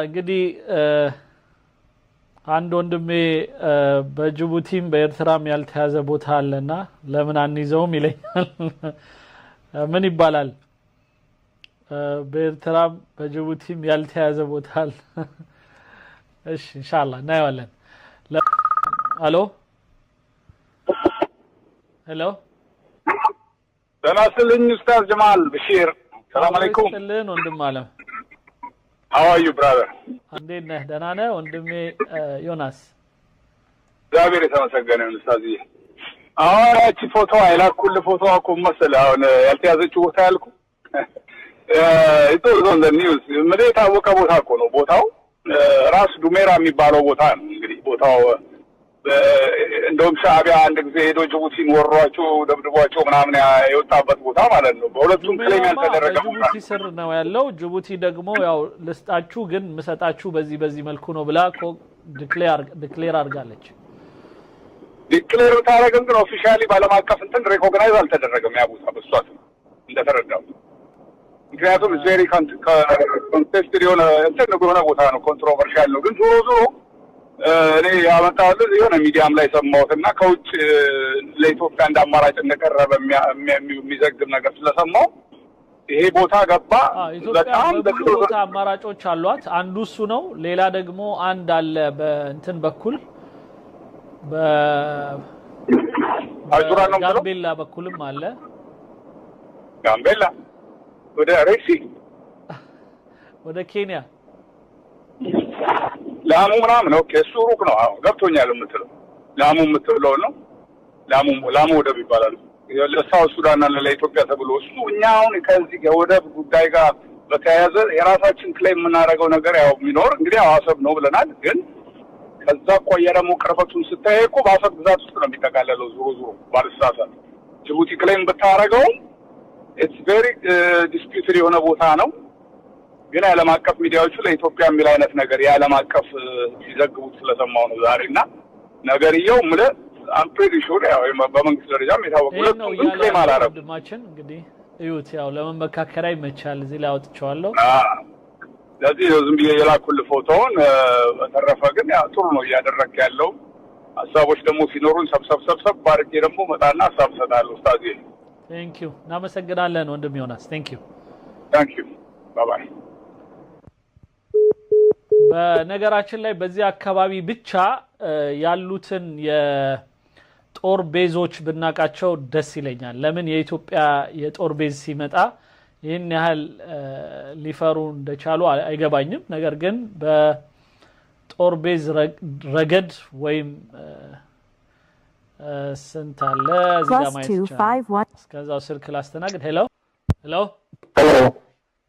እንግዲህ አንድ ወንድሜ በጅቡቲም በኤርትራም ያልተያዘ ቦታ አለና ለምን አንይዘውም ይለኛል። ምን ይባላል? በኤርትራም በጅቡቲም ያልተያዘ ቦታ አለ። እሺ ኢንሻአላህ እናየዋለን። ሄሎ ሄሎ ተናስልኝ ኡስታዝ ጀማል በሺር ሰላም አለይኩም። ሰላም ወንድም አለም How are you, brother? እንዴት ነህ? ደህና ነህ ወንድሜ ዮናስ? እግዚአብሔር የተመሰገነ ይሁን ኡስታዝ። እቺ ፎቶ አይላኩል ፎቶ እኮ መሰለህ አሁን ያልተያዘችው ቦታ ያልኩ it's on the news ምን የታወቀ ቦታ እኮ ነው። ቦታው ራስ ዱሜራ የሚባለው ቦታ ነው። እንግዲህ ቦታው እንደውም ሻዕቢያ አንድ ጊዜ ሄዶ ጅቡቲን ወሯቸው ደብድቧቸው ምናምን የወጣበት ቦታ ማለት ነው። በሁለቱም ክሌም ያልተደረገ ጅቡቲ ስር ነው ያለው። ጅቡቲ ደግሞ ያው ልስጣችሁ ግን መሰጣችሁ በዚህ መልኩ ነው ብላ ዲክሌር አድርጋለች። ዲክሌር ታረጋግጥ ግን ኦፊሻሊ ባለም አቀፍ እንትን ሪኮግናይዝ አልተደረገም ያ ቦታ በሷት እንደተረዳው። ምክንያቱም ቬሪ ኮንቴስት የሆነ እንትን የሆነ ቦታ ነው፣ ኮንትሮቨርሻል ነው። ግን ዞሮ እኔ ያመጣሁት የሆነ ሚዲያም ላይ ሰማሁትና ከውጭ ለኢትዮጵያ እንዳማራጭ እንደቀረበ የሚዘግብ ነገር ስለሰማሁ ይሄ ቦታ ገባ። በጣም ብዙ አማራጮች አሏት። አንዱ እሱ ነው። ሌላ ደግሞ አንድ አለ በእንትን በኩል አጁራ ነው ጋምቤላ በኩልም አለ። ጋምቤላ ወደ ሬሲ ወደ ኬንያ ላሙ ምናምን ነው። እሱ ሩቅ ነው። አዎ ገብቶኛል የምትለው ላሙ የምትለው ነው። ላሙ ወደብ ይባላል። ለሳውዝ ሱዳንና ለኢትዮጵያ ተብሎ እሱ እኛ አሁን ከዚህ የወደብ ጉዳይ ጋር በተያያዘ የራሳችን ክሌም የምናደርገው ነገር ያው የሚኖር እንግዲህ አሰብ ነው ብለናል። ግን ከዛ ቆየ ደግሞ ቅርበቱን ስታይ እኮ በአሰብ ግዛት ውስጥ ነው የሚጠቃለለው። ዞሮ ባልሳሳት ጅቡቲ ክሌም ብታረገው ኢትስ ቬሪ ዲስፒዩትድ የሆነ ቦታ ነው። ግን ዓለም አቀፍ ሚዲያዎቹ ለኢትዮጵያ የሚል አይነት ነገር የዓለም አቀፍ ሲዘግቡት ስለሰማው ነው ዛሬና ነገርየው ምለ አም ፕሪቲ ሹር ያው በመንግስት ደረጃም የታወቀ ነው። ክሌም አላረጉም። ድማችን እንግዲህ እዩት ያው ለመመካከሪያ ይመቻል። እዚህ ላይ አውጥቼዋለሁ። ለዚህ ዝም ብዬ የላኩል ፎቶውን በተረፈ ግን ያው ጥሩ ነው እያደረክ ያለው። ሀሳቦች ደግሞ ሲኖሩን ሰብሰብ ባርኬ ደግሞ መጣና ሀሳብ ሰጣለሁ። ኡስታዝ ቴንክ ዩ እናመሰግናለን ወንድም ዮናስ። ቴንክ ዩ ባይ ባይ። በነገራችን ላይ በዚህ አካባቢ ብቻ ያሉትን የጦር ቤዞች ብናቃቸው ደስ ይለኛል። ለምን የኢትዮጵያ የጦር ቤዝ ሲመጣ ይህን ያህል ሊፈሩ እንደቻሉ አይገባኝም። ነገር ግን በጦር ቤዝ ረገድ ወይም ስንት አለ እዚህ ጋር ማየት ይቻላል። እስከዛው ስልክ ላስተናግድ። ሄሎ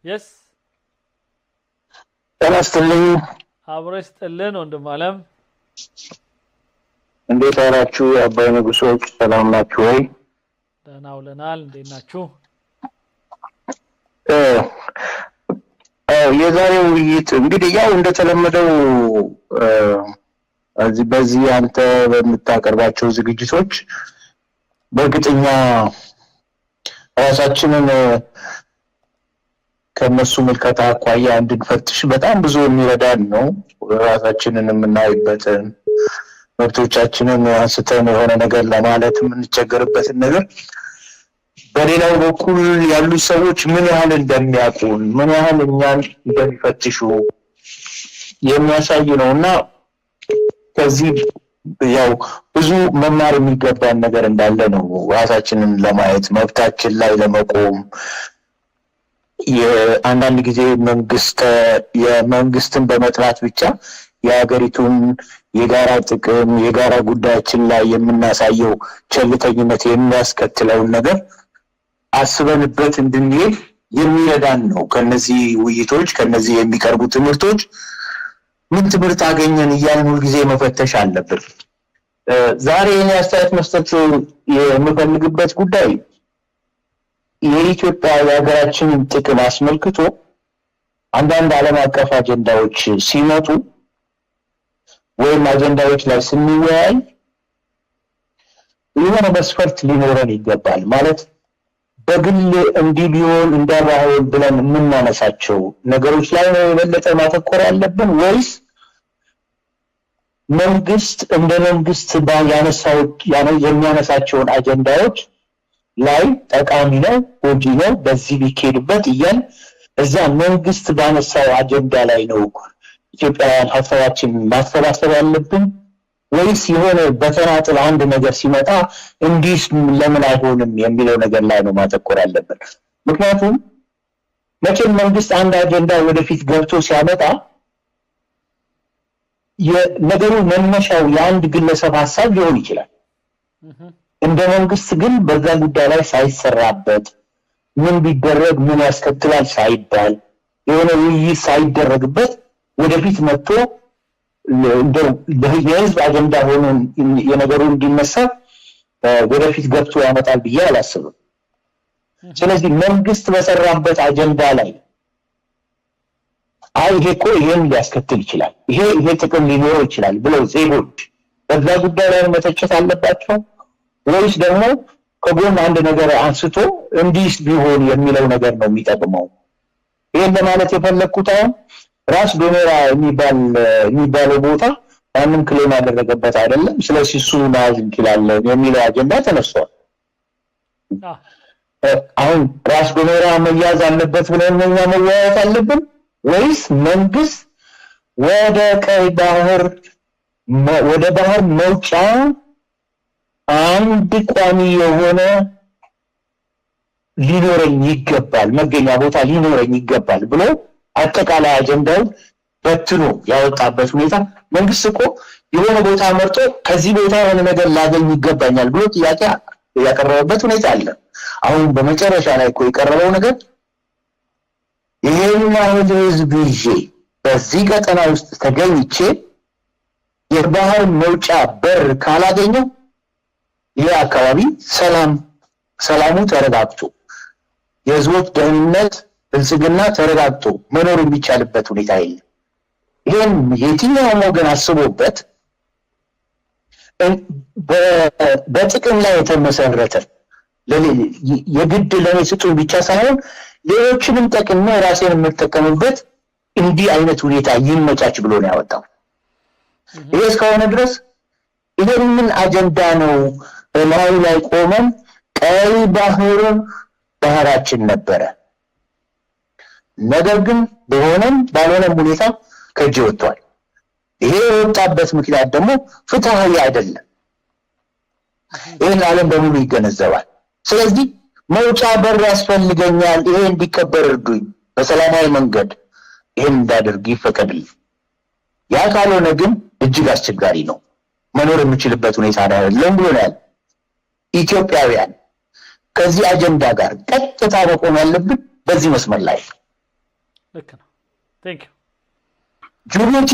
የስ ተናስተልኝ አብረስ ጥልን ወንድም አለም እንዴት አላችሁ? አባይ ንጉሶች ሰላም ናችሁ ወይ? ደህና ውለናል። እንዴት ናችሁ? የዛሬው ውይይት እንግዲህ ያው እንደተለመደው በዚህ አንተ በምታቀርባቸው ዝግጅቶች በእርግጠኛ ራሳችንን ከነሱ መልከታ አኳያ እንድንፈትሽ በጣም ብዙ የሚረዳን ነው። ራሳችንን የምናይበትን መብቶቻችንን አንስተን የሆነ ነገር ለማለት የምንቸገርበትን ነገር በሌላው በኩል ያሉ ሰዎች ምን ያህል እንደሚያውቁን ምን ያህል እኛን እንደሚፈትሹ የሚያሳይ ነውና ከዚህ ያው ብዙ መማር የሚገባን ነገር እንዳለ ነው። ራሳችንን ለማየት መብታችን ላይ ለመቆም የአንዳንድ ጊዜ የመንግስትን በመጥራት ብቻ የሀገሪቱን የጋራ ጥቅም የጋራ ጉዳያችን ላይ የምናሳየው ቸልተኝነት የሚያስከትለውን ነገር አስበንበት እንድንሄድ የሚረዳን ነው። ከነዚህ ውይይቶች ከነዚህ የሚቀርቡ ትምህርቶች ምን ትምህርት አገኘን እያልን ሁሉ ጊዜ መፈተሽ አለብን። ዛሬ እኔ አስተያየት መስጠት የምፈልግበት ጉዳይ የኢትዮጵያ የሀገራችንን ጥቅም አስመልክቶ አንዳንድ ዓለም አቀፍ አጀንዳዎች ሲመጡ ወይም አጀንዳዎች ላይ ስንወያይ የሆነ መስፈርት ሊኖረን ይገባል። ማለት በግል እንዲህ ቢሆን እንዳባሆን ብለን የምናነሳቸው ነገሮች ላይ ነው የበለጠ ማተኮር ያለብን ወይስ መንግስት እንደ መንግስት የሚያነሳቸውን አጀንዳዎች ላይ ጠቃሚ ነው ጎጂ ነው በዚህ ቢኬድበት እያል እዛ መንግስት ባነሳው አጀንዳ ላይ ነው ኢትዮጵያውያን ሀሳባችን ማሰባሰብ ያለብን ወይስ የሆነ በተናጥል አንድ ነገር ሲመጣ እንዲህ ለምን አይሆንም የሚለው ነገር ላይ ነው ማተኮር ያለብን? ምክንያቱም መቼም መንግስት አንድ አጀንዳ ወደፊት ገብቶ ሲያመጣ የነገሩ መነሻው የአንድ ግለሰብ ሐሳብ ሊሆን ይችላል። እንደ መንግስት ግን በዛ ጉዳይ ላይ ሳይሰራበት ምን ቢደረግ ምን ያስከትላል ሳይባል የሆነ ውይይት ሳይደረግበት ወደፊት መጥቶ የህዝብ አጀንዳ ሆኖ የነገሩ እንዲነሳ ወደፊት ገብቶ ያመጣል ብዬ አላስብም። ስለዚህ መንግስት በሰራበት አጀንዳ ላይ ይሄ እኮ ይሄን ሊያስከትል ይችላል ይሄ ጥቅም ሊኖረው ይችላል ብለው ዜጎች በዛ ጉዳይ ላይ መተቸት አለባቸው ወይስ ደግሞ ከጎን አንድ ነገር አንስቶ እንዲህ ቢሆን የሚለው ነገር ነው የሚጠቅመው? ይሄን ለማለት የፈለኩት ራስ ጎሜራ የሚባለው ቦታ ማንም ክሌም ያደረገበት አይደለም። ስለዚህ እሱ ማዝ እንችላለን የሚለው አጀንዳ ተነስቷል። አሁን ራስ ጎሜራ መያዝ አለበት ብለን እኛ መወያየት አለብን ወይስ መንግስት ወደ ባህር መውጫ አንድ ቋሚ የሆነ ሊኖረኝ ይገባል መገኛ ቦታ ሊኖረኝ ይገባል ብሎ አጠቃላይ አጀንዳው በትኖ ያወጣበት ሁኔታ መንግስት እኮ የሆነ ቦታ መርጦ ከዚህ ቦታ የሆነ ነገር ላገኝ ይገባኛል ብሎ ጥያቄ ያቀረበበት ሁኔታ አለ። አሁን በመጨረሻ ላይ እኮ የቀረበው ነገር ይሄን ህዝብ ይዤ በዚህ ቀጠና ውስጥ ተገኝቼ የባህር መውጫ በር ካላገኘው ይህ አካባቢ ሰላሙ ተረጋግጦ የህዝቦች ደህንነት ብልጽግና ተረጋግጦ መኖር የሚቻልበት ሁኔታ የለም። ይሄን የትኛውም ወገን አስቦበት በጥቅም ላይ የተመሰረተ የግድ ለኔ ስጡኝ ብቻ ሳይሆን ሌሎችንም ጠቅሜ ራሴን የምጠቀምበት እንዲህ አይነት ሁኔታ ይመቻች ብሎ ነው ያወጣው። ይሄ እስከሆነ ድረስ ይሄንን አጀንዳ ነው በላዩ ላይ ቆመን ቀይ ባህራችን ነበረ። ነገር ግን በሆነም ባልሆነም ሁኔታ ከእጅ ወጥቷል። ይሄ የወጣበት ምክንያት ደግሞ ፍትሃዊ አይደለም። ይሄን ዓለም በሙሉ ይገነዘባል። ስለዚህ መውጫ በር ያስፈልገኛል፣ ይሄ እንዲከበር እርዱኝ፣ በሰላማዊ መንገድ ይሄን እንዳደርግ ይፈቀድልኝ። ያ ካልሆነ ግን እጅግ አስቸጋሪ ነው፣ መኖር የምችልበት ሁኔታ አይደለም ብሎ ነው ያለው። ኢትዮጵያውያን ከዚህ አጀንዳ ጋር ቀጥታ መቆም ያለብን በዚህ መስመር ላይ ልክ ነው። ቴንክ ዩ ጅቡቲ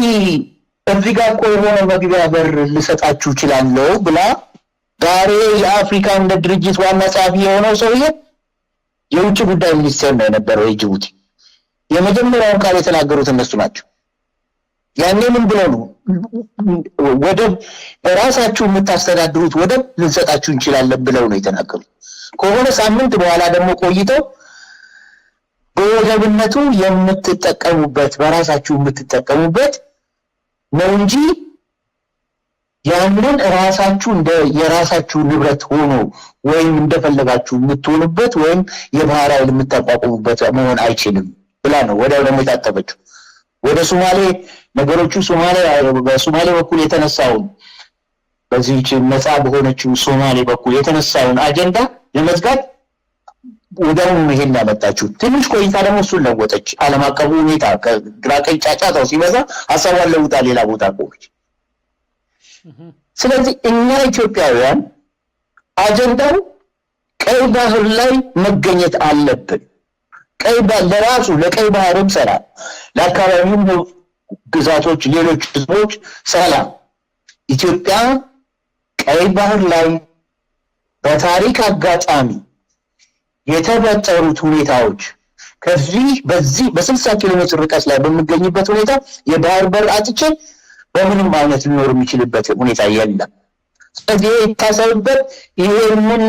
እዚህ ጋር እኮ የሆነ መግቢያ በር ልሰጣችሁ እችላለሁ ብላ ዛሬ የአፍሪካ እንደ ድርጅት ዋና ጸሐፊ የሆነው ሰውዬ የውጭ ጉዳይ ሚኒስቴር ነው የነበረው የጅቡቲ። የመጀመሪያውን ቃል የተናገሩት እነሱ ናቸው። ያኔ ምን ብለው ነው ወደብ በራሳችሁ የምታስተዳድሩት ወደብ ልንሰጣችሁ እንችላለን ብለው ነው የተናገሩት። ከሆነ ሳምንት በኋላ ደግሞ ቆይተው በወደብነቱ የምትጠቀሙበት በራሳችሁ የምትጠቀሙበት ነው እንጂ ያንን ራሳችሁ እንደ የራሳችሁ ንብረት ሆኖ ወይም እንደፈለጋችሁ የምትሆኑበት ወይም የባህር ኃይል የምታቋቁሙበት መሆን አይችልም ብላ ነው ወዲያው ደግሞ የታጠበችው። ወደ ሶማሌ ነገሮቹ በሶማሌ በኩል የተነሳውን በዚህች ነፃ በሆነችው ሶማሌ በኩል የተነሳውን አጀንዳ ለመዝጋት ወዲያው ይሄን ያመጣችው። ትንሽ ቆይታ ደግሞ እሱን ለወጠች። ዓለም አቀፉ ሁኔታ ከግራ ቀኝ ጫጫታው ሲበዛ ሐሳቧን ለውጣ ሌላ ቦታ ቆመች። ስለዚህ እኛ ኢትዮጵያውያን አጀንዳው ቀይ ባህር ላይ መገኘት አለብን። ቀይ ባህር ለራሱ ለቀይ ባህርም ሰላም፣ ለአካባቢውም ግዛቶች ሌሎች ህዝቦች ሰላም። ኢትዮጵያ ቀይ ባህር ላይ በታሪክ አጋጣሚ የተፈጠሩት ሁኔታዎች ከዚህ በዚህ በ60 ኪሎ ሜትር ርቀት ላይ በሚገኝበት ሁኔታ የባህር በር አጥቼ በምንም አይነት ሊኖር የሚችልበት ሁኔታ የለም። ስለዚህ ይታሰብበት። ይሄንን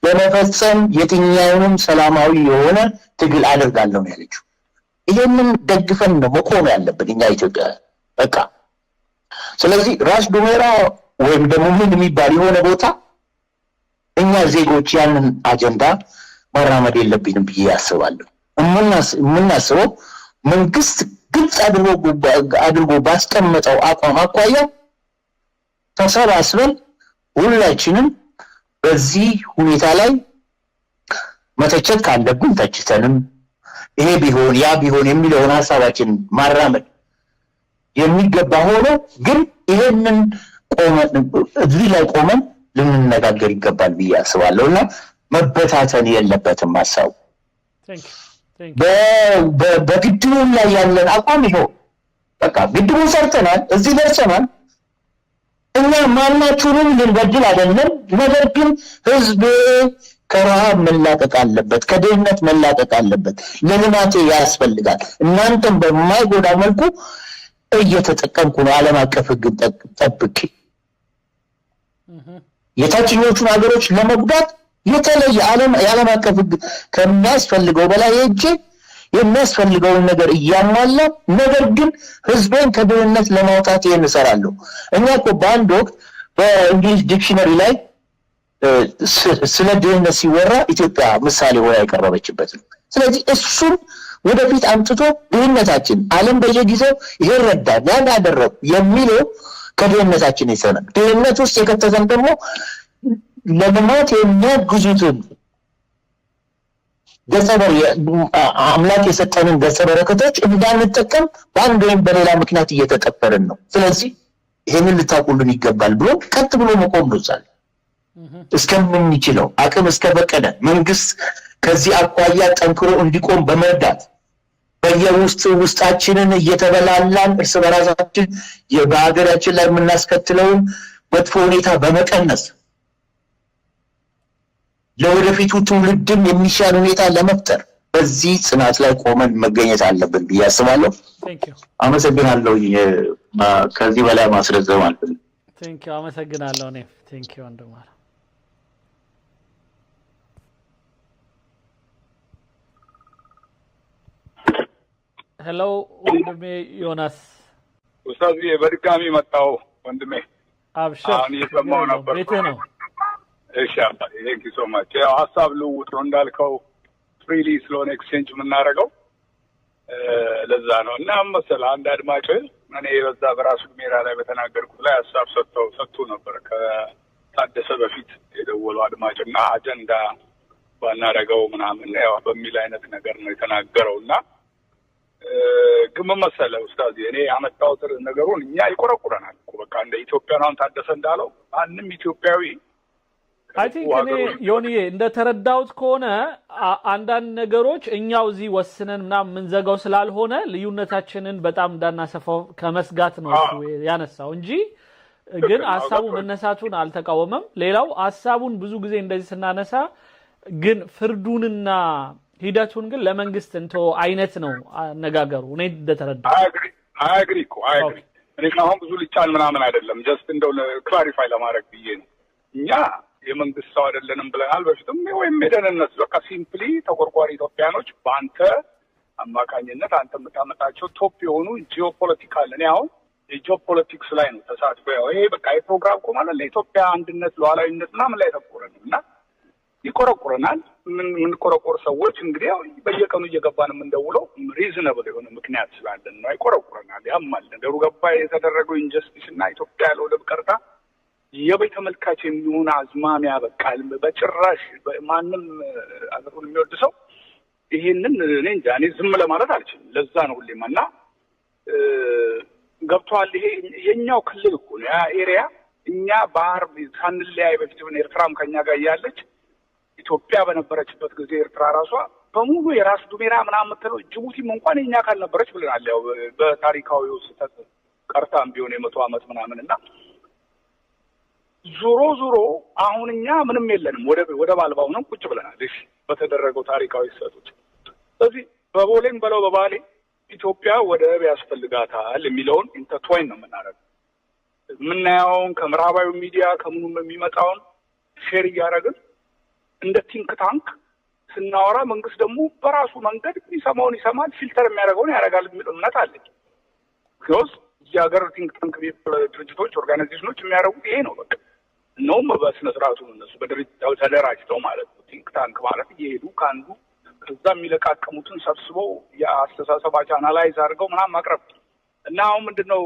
ለመፈጸም የትኛውንም ሰላማዊ የሆነ ትግል አደርጋለሁ ነው ያለችው። ይሄንን ደግፈን ነው መቆም ያለብን እኛ ኢትዮጵያውያን በቃ። ስለዚህ ራስ ዱሜራ ወይም ደግሞ ምን የሚባል የሆነ ቦታ እኛ ዜጎች ያንን አጀንዳ ማራመድ የለብንም ብዬ ያስባለሁ። የምናስበው መንግስት ግልጽ አድርጎ ባስቀመጠው አቋም አኳያ ተሰባስበን ሁላችንም በዚህ ሁኔታ ላይ መተቸት ካለብን ተችተንም ይሄ ቢሆን ያ ቢሆን የሚለውን ሐሳባችን ማራመድ የሚገባ ሆኖ ግን ይሄንን እዚህ ላይ ቆመን ልንነጋገር ይገባል ብዬ አስባለሁና መበታተን የለበትም ሐሳቡ። በግድቡ ላይ ያለን አቋም ይኸው በቃ ግድቡን ሰርተናል፣ እዚህ ደርሰናል። እኛ ማናችሁንም ልንበድል አይደለም። ነገር ግን ህዝብ ከረሃብ መላቀቅ አለበት፣ ከድህነት መላቀቅ አለበት፣ ለልማቴ ያስፈልጋል። እናንተም በማይጎዳ መልኩ እየተጠቀምኩ ነው ዓለም አቀፍ ህግ ጠብቄ የታችኞቹን ሀገሮች ለመጉዳት የተለየ የዓለም አቀፍ ህግ ከሚያስፈልገው በላይ ሄጄ የሚያስፈልገውን ነገር እያሟላ ነገር ግን ህዝቤን ከድህነት ለማውጣት ይሄን እሰራለሁ። እኛ እኮ በአንድ ወቅት በእንግሊዝ ዲክሽነሪ ላይ ስለ ድህነት ሲወራ ኢትዮጵያ ምሳሌ ሆና የቀረበችበት ነው። ስለዚህ እሱን ወደፊት አምጥቶ ድህነታችን ዓለም በየጊዜው ይረዳል ያን ያደረጉ የሚለው ከድህነታችን ይሰናል። ድህነት ውስጥ የከተተን ደግሞ ለልማት የሚያግዙትን አምላክ የሰጠንን ገጸ በረከቶች እንዳንጠቀም በአንድ ወይም በሌላ ምክንያት እየተጠፈርን ነው። ስለዚህ ይሄንን ልታውቁልን ይገባል ብሎ ቀጥ ብሎ መቆም ነው። እስከምንችለው አቅም እስከበቀደ መንግስት ከዚህ አኳያ ጠንክሮ እንዲቆም በመርዳት ውስጣችንን እየተበላላን እርስ በራሳችን በሀገራችን ላይ የምናስከትለውን መጥፎ ሁኔታ በመቀነስ ለወደፊቱ ትውልድም የሚሻል ሁኔታ ለመፍጠር በዚህ ጽናት ላይ ቆመን መገኘት አለብን ብዬ አስባለሁ። አመሰግናለሁ። ከዚህ በላይ ማስረዘም አልፈልግም። ቴንኪው አመሰግናለሁ። እኔ ቴንኪው ወንድማለ ሄሎ ወንድሜ ዮናስ ኡስታዝ በድጋሚ መጣው ወንድሜ። አብሽር አሁን እየሰማሁ ነበር። ቤትህ ነው? እሺ አባ ቴንክ ዩ ሶ ማች። ያው ሀሳብ ልውውጥ ነው እንዳልከው ፍሪሊ ስለሆነ ኤክስቼንጅ የምናደርገው ለዛ ነው። እና መሰለህ አንድ አድማጭ እኔ በዛ በራሱ ሜራ ላይ በተናገርኩት ላይ ሀሳብ ሰጥቶ ነበር ከታደሰ በፊት የደወለው አድማጭና አጀንዳ ባናደርገው ምናምን ያው በሚል አይነት ነገር ነው የተናገረው። እና ግን መሰለህ ኡስታዝ እኔ ያመጣሁት ነገሩን እኛ ይቆረቁረናል እኮ በቃ እንደ ኢትዮጵያ ነው ታደሰ እንዳለው ማንም ኢትዮጵያዊ አይ ቲንክ እኔ ዮኒዬ እንደተረዳሁት ከሆነ አንዳንድ ነገሮች እኛው እዚህ ወስነን ምናምን የምንዘጋው ስላልሆነ ልዩነታችንን በጣም እንዳናሰፋው ከመስጋት ነው እሱ ያነሳው እንጂ ግን ሐሳቡ መነሳቱን አልተቃወመም። ሌላው ሐሳቡን ብዙ ጊዜ እንደዚህ ስናነሳ ግን ፍርዱንና ሂደቱን ግን ለመንግስት እንቶ አይነት ነው አነጋገሩ። እኔ እንደተረዳሁ አይ አግሪ እኔ አሁን ብዙ ልጫን ምናምን አይደለም ጀስት እንደው ክላሪፋይ ለማድረግ ብዬ ነው። እኛ የመንግስት ሰው አይደለንም ብለናል በፊትም ወይም የደህንነት በቃ ሲምፕሊ ተቆርቋሪ ኢትዮጵያኖች በአንተ አማካኝነት አንተ የምታመጣቸው ቶፕ የሆኑ ጂኦፖለቲካል እኔ አሁን የጂኦፖለቲክስ ላይ ነው ተሳትፎ ያው ይሄ በቃ የፕሮግራም እኮ ማለት ለኢትዮጵያ አንድነት ሉዓላዊነት ምናምን ላይ ተቆረ ነው እና ይቆረቁረናል። የምንቆረቆር ሰዎች እንግዲህ ያው በየቀኑ እየገባን የምንደውለው ሪዝነብል የሆነ ምክንያት ስላለን ነው። ይቆረቁረናል። ያማል ነገሩ ገባ የተደረገው ኢንጀስቲስ እና ኢትዮጵያ ያለው ለብቀርታ የበይ ተመልካች የሚሆን አዝማሚያ በቃል በጭራሽ ማንም አገሩን የሚወድ ሰው ይሄንን እኔ እንጃ እኔ ዝም ለማለት አልችልም። ለዛ ነው ሁሌም እና ገብቷል። ይሄ የኛው ክልል እኮ ነው ያ ኤሪያ። እኛ ባህር ሳንለያይ በፊት ኤርትራም ከኛ ጋር እያለች ኢትዮጵያ በነበረችበት ጊዜ ኤርትራ ራሷ በሙሉ የራስ ዱሜራ ምናምን የምትለው ጅቡቲም እንኳን የኛ ካልነበረች ብለናል። ያው በታሪካዊው ስህተት ቀርታም ቢሆን የ100 ዓመት ምናምን እና ዞሮ አሁን እኛ ምንም የለንም። ወደ ባልባው ነው ቁጭ ብለናል። እሺ በተደረገው ታሪካዊ ስህተቶች ስለዚህ በቦሌም በለው በባሌ ኢትዮጵያ ወደብ ያስፈልጋታል የሚለውን ኢንተርትዋይን ነው የምናደርገው። ምናየውን ከምዕራባዊ ሚዲያ ከምኑም የሚመጣውን ሼር እያደረግን እንደ ቲንክ ታንክ ስናወራ መንግስት ደግሞ በራሱ መንገድ የሚሰማውን ይሰማል፣ ፊልተር የሚያደርገውን ያደርጋል የሚል እምነት አለኝ። ቢኮዝ የሀገር ቲንክ ታንክ ድርጅቶች ኦርጋናይዜሽኖች የሚያደርጉት ይሄ ነው። በቃ ነውም በስነ ስርዓቱ እነሱ በድርጅታው ተደራጅተው ማለት ነው። ቲንክ ታንክ ማለት እየሄዱ ከአንዱ ከዛ የሚለቃቀሙትን ሰብስበው የአስተሳሰባቸው አናላይዝ አድርገው ምናምን ማቅረብ እና አሁን ምንድነው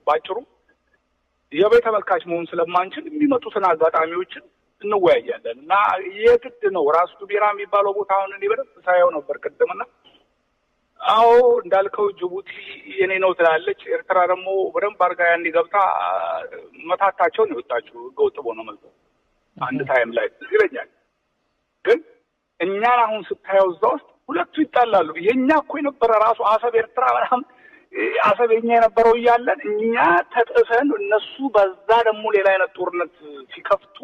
ባጭሩ የቤት ተመልካች መሆን ስለማንችል የሚመጡትን አጋጣሚዎችን እንወያያለን እና የግድ ነው ራሱ ቱቤራ የሚባለው ቦታ አሁን እኔ በደንብ ሳየው ነበር ቅድምና አዎ እንዳልከው ጅቡቲ የኔ ነው ትላለች። ኤርትራ ደግሞ በደንብ አድርጋ ያኔ ገብታ መታታቸውን ይወጣችሁ ገውጥ ነው መልኩ አንድ ታይም ላይ ይለኛል። ግን እኛን አሁን ስታየው እዛ ውስጥ ሁለቱ ይጣላሉ። የኛ እኮ የነበረ ራሱ አሰብ ኤርትራ ምናምን አሰብ የኛ የነበረው እያለን እኛ ተጥሰን እነሱ በዛ ደግሞ ሌላ አይነት ጦርነት ሲከፍቱ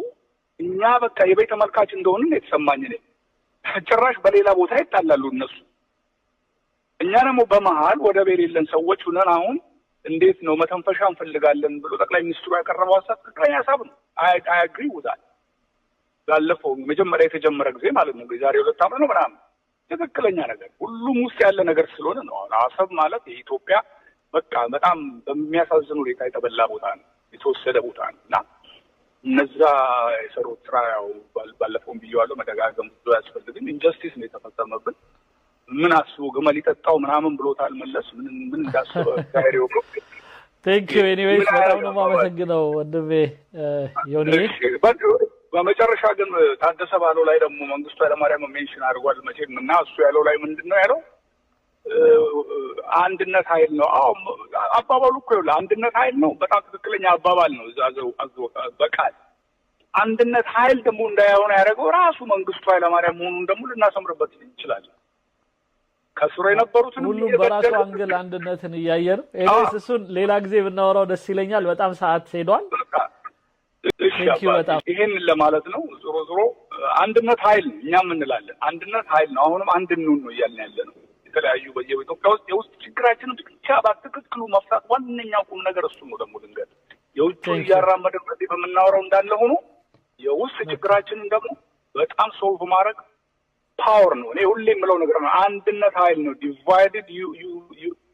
እኛ በቃ የቤት ተመልካች እንደሆነ የተሰማኝ ነው። ጭራሽ በሌላ ቦታ ይጣላሉ እነሱ። እኛ ደግሞ በመሃል ወደ ቤሌለን ሰዎች ሆነን አሁን እንዴት ነው መተንፈሻ እንፈልጋለን ብሎ ጠቅላይ ሚኒስትሩ ያቀረበው ሀሳብ ትክክለኛ ሀሳብ ነው። አይ አግሪ ውዛል ባለፈው መጀመሪያ የተጀመረ ጊዜ ማለት ነው ዛሬ 2 ዓመት ነው ምናምን ትክክለኛ ነገር ሁሉም ውስጥ ያለ ነገር ስለሆነ ነው። አሰብ ማለት የኢትዮጵያ በቃ በጣም በሚያሳዝን ሁኔታ የተበላ ቦታ ነው፣ የተወሰደ ቦታ ነው እና እነዛ የሰሩት ስራ ያው ባለፈው ብየዋለሁ መደጋገም ብዙ ያስፈልግም። ኢንጀስቲስ ነው የተፈጸመብን። ምን አስቦ ግመል ይጠጣው ምናምን ብሎታል መለስ ምን እንዳስበ ዛሬው ነው። ቴንክ ዩ ኤኒዌይስ በጣም ነው የማመሰግነው ወንድሜ ዮኒ። በመጨረሻ ግን ታደሰ ባለው ላይ ደግሞ መንግስቱ ኃይለማርያም ሜንሽን አድርጓል መቼም እና እሱ ያለው ላይ ምንድነው ያለው አንድነት ኃይል ነው። አዎ አባባሉ እኮ ይኸውልህ አንድነት ኃይል ነው። በጣም ትክክለኛ አባባል ነው። በቃል አንድነት ኃይል ደግሞ እንዳይሆን ያደረገው ራሱ መንግስቱ ኃይለማርያም መሆኑን ደግሞ ልናሰምርበት እንችላለን። ከስሩ የነበሩትን ሁሉም በራሱ አንግል አንድነትን እያየን ኤኒዌይስ እሱን ሌላ ጊዜ ብናወራው ደስ ይለኛል። በጣም ሰዓት ሄዷል። ይሄን ለማለት ነው። ዞሮ አንድነት ኃይል ነው እኛም እንላለን። አንድነት ኃይል ነው። አሁንም አንድ እንሁን ነው እያልን ያለ ነው። የተለያዩ በኢትዮጵያ ውስጥ የውስጥ ችግራችንን ብቻ በትክክሉ መፍታት ዋነኛው ቁም ነገር እሱ ነው። ደግሞ ድንገት የውጭ እያራመድን በዚህ በምናወራው እንዳለ ሆኖ የውስጥ ችግራችንን ደግሞ በጣም ሶልቭ ማድረግ ፓወር ነው። እኔ ሁሌ የምለው ነገር ነው። አንድነት ኃይል ነው። ዲቫይድድ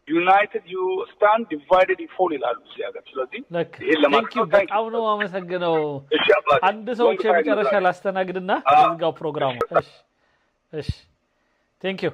ዩናይትድ ዩ ስታንድ ዲቫይድድ ዩ ፎል ይላሉ ሲያገር። ስለዚህ ይሄን ለማለት በጣም ነው አመሰግነው። አንድ ሰው የመጨረሻ ላስተናግድና እዚጋው ፕሮግራሙ እሺ ቴንክ ዩ